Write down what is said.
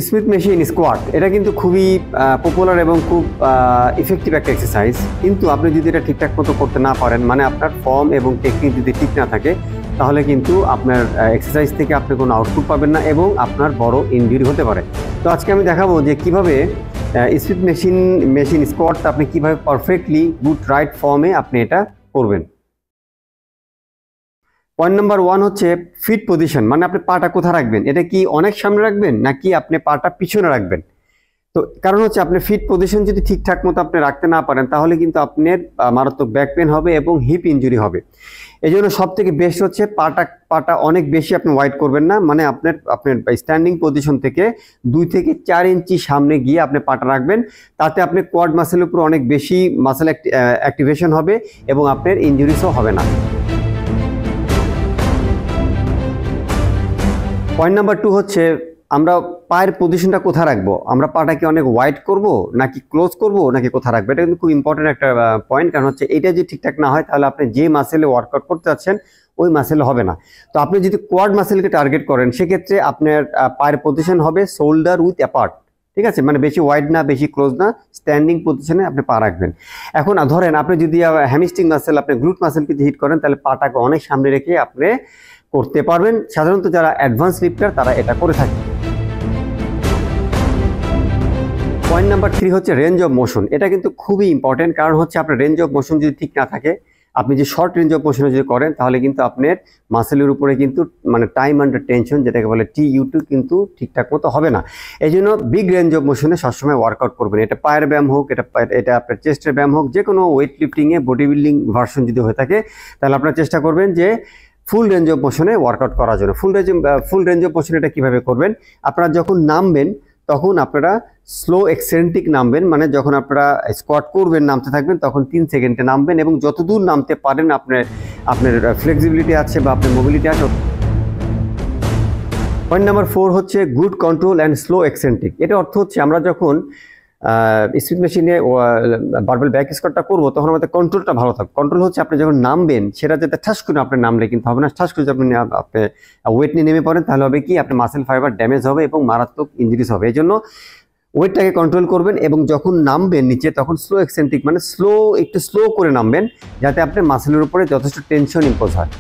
Smith machine squat এটা কিন্তু খুবই পপুলার এবং খুব ইফেক্টিভ একটা এক্সারসাইজ, কিন্তু আপনি যদি এটা ঠিকঠাক মতো করতে না পারেন, মানে আপনার ফর্ম এবং টেকনিক যদি ঠিক না থাকে, তাহলে কিন্তু আপনার এক্সারসাইজ থেকে আপনি কোনো আউটপুট পাবেন না এবং আপনার বড় ইনজুরি হতে পারে। তো আজকে আমি দেখাবো যে কিভাবে স্মিথ মেশিন স্কোয়াট আপনি কিভাবে পারফেক্টলি গুড রাইট ফর্মে আপনি এটা করবেন। পয়েন্ট নাম্বার 1 হচ্ছে ফিট পজিশন, মানে আপনি পাটা কোথায় রাখবেন, এটা কি অনেক সামনে রাখবেন নাকি আপনি পাটা পিছনে রাখবেন। তো কারণ হচ্ছে আপনি ফিট পজিশন যদি ঠিকঠাক মতো আপনি রাখতে না পারেন, তাহলে কিন্তু আপনার মারাত্মক ব্যাক পেন হবে এবং হিপ ইনজুরি হবে। এই জন্য সব থেকে বেস্ট হচ্ছে পাটা অনেক বেশি আপনি ওয়াইড করবেন না, মানে আপনার স্ট্যান্ডিং পজিশন থেকে 2 থেকে 4 ইঞ্চি সামনে গিয়ে আপনি পাটা রাখবেন। তাতে আপনি কোয়াড মাসেলের উপর অনেক বেশি মাসেল অ্যাক্টিভেশন হবে এবং আপনার ইনজুরিসও হবে না। পয়েন্ট নাম্বার 2 হচ্ছে আমরা পায়ের পজিশনটা কোথায় রাখবো, আমরা পাটাকে অনেক ওয়াইড করব নাকি ক্লোজ করব নাকি কোথায় রাখবো, এটা কিন্তু খুব ইম্পর্টেন্ট একটা পয়েন্ট। কারণ হচ্ছে এটা যদি ঠিকঠাক না হয়, তাহলে আপনি যে মাসেলে ওয়ার্কআউট করতে যাচ্ছেন ওই মাসেলে হবে না। তো আপনি যদি কোয়াড মাসেলকে টার্গেট করেন, সেক্ষেত্রে আপনার পায়ের পজিশন হবে শোল্ডার উইথ অ্যাপার্ট, ঠিক আছে, মানে বেশি ওয়াইড না বেশি ক্লোজ না, স্ট্যান্ডিং পজিশনে আপনি পা রাখবেন। এখন ধরেন আপনি যদি হ্যামস্ট্রিং মাসেল, আপনি গ্লুট মাসেলকে হিট করেন, তাহলে পাটাকে অনেক সামনে রেখে আপনি করতে পারবেন। সাধারণত যারা অ্যাডভান্স লিফটার তারা এটা করে থাকে। পয়েন্ট নাম্বার 3 হচ্ছে রেঞ্জ অফ মোশন, এটা কিন্তু খুবই ইম্পর্টেন্ট। কারণ হচ্ছে আপনার রেঞ্জ অফ মোশন যদি ঠিক না থাকে, আপনি যে শর্ট রেঞ্জ অফ মোশনে যদি করেন, তাহলে কিন্তু আপনার মাসেলের উপরে কিন্তু মানে টাইম আন্ডার টেনশন, যেটাকে বলে TU2, কিন্তু ঠিকঠাক মতো হবে না। এই জন্য বিগ রেঞ্জ অফ মোশনে সবসময় ওয়ার্কআউট করবেন। এটা পায়ের ব্যায়াম হোক, এটা আপনার চেস্টের ব্যায়াম হোক, যে কোনো ওয়েট লিফটিংয়ে বডি বিল্ডিং ভার্সন যদি হয়ে থাকে, তাহলে আপনারা চেষ্টা করবেন যে ফুল রেঞ্জ অফ মোশনে ওয়ার্কআউট করার জন্য। ফুল রেঞ্জ অফ মোশন এটা কীভাবে করবেন, আপনারা যখন নামবেন তখন আপনারা স্লো এক্সেন্ট্রিক নামবেন, মানে যখন আপনারা স্কোয়াট করবেন নামতে থাকবেন তখন 3 সেকেন্ডে নামবেন এবং যতদূর নামতে পারেন আপনার ফ্লেক্সিবিলিটি আছে বা আপনার মোবিলিটি আছে। পয়েন্ট নাম্বার 4 হচ্ছে good control and slow eccentric. এটা অর্থ হচ্ছে আমরা যখন স্মিথ মেশিনে বারবেল ব্যাক স্কোয়াটটা করবো, তখন আমাদের কন্ট্রোলটা ভালো থাকবে। কন্ট্রোল হচ্ছে আপনি যখন নামবেন, সেটা যাতে ঠাস করে আপনি নামলে কিন্তু হবে না। ঠাস করে আপনি ওয়েট নিয়ে নেমে পড়েন, তাহলে হবে কি আপনার মাসেল ফাইবার ড্যামেজ হবে এবং মারাত্মক ইনজুরিস হবে। এই জন্য ওয়েটটাকে কন্ট্রোল করবেন এবং যখন নামবেন নিচে, তখন স্লো এক্সেন্ট্রিক, মানে একটু স্লো করে নামবেন, যাতে আপনার মাসেলের উপরে যথেষ্ট টেনশন ইম্পোজ হয়।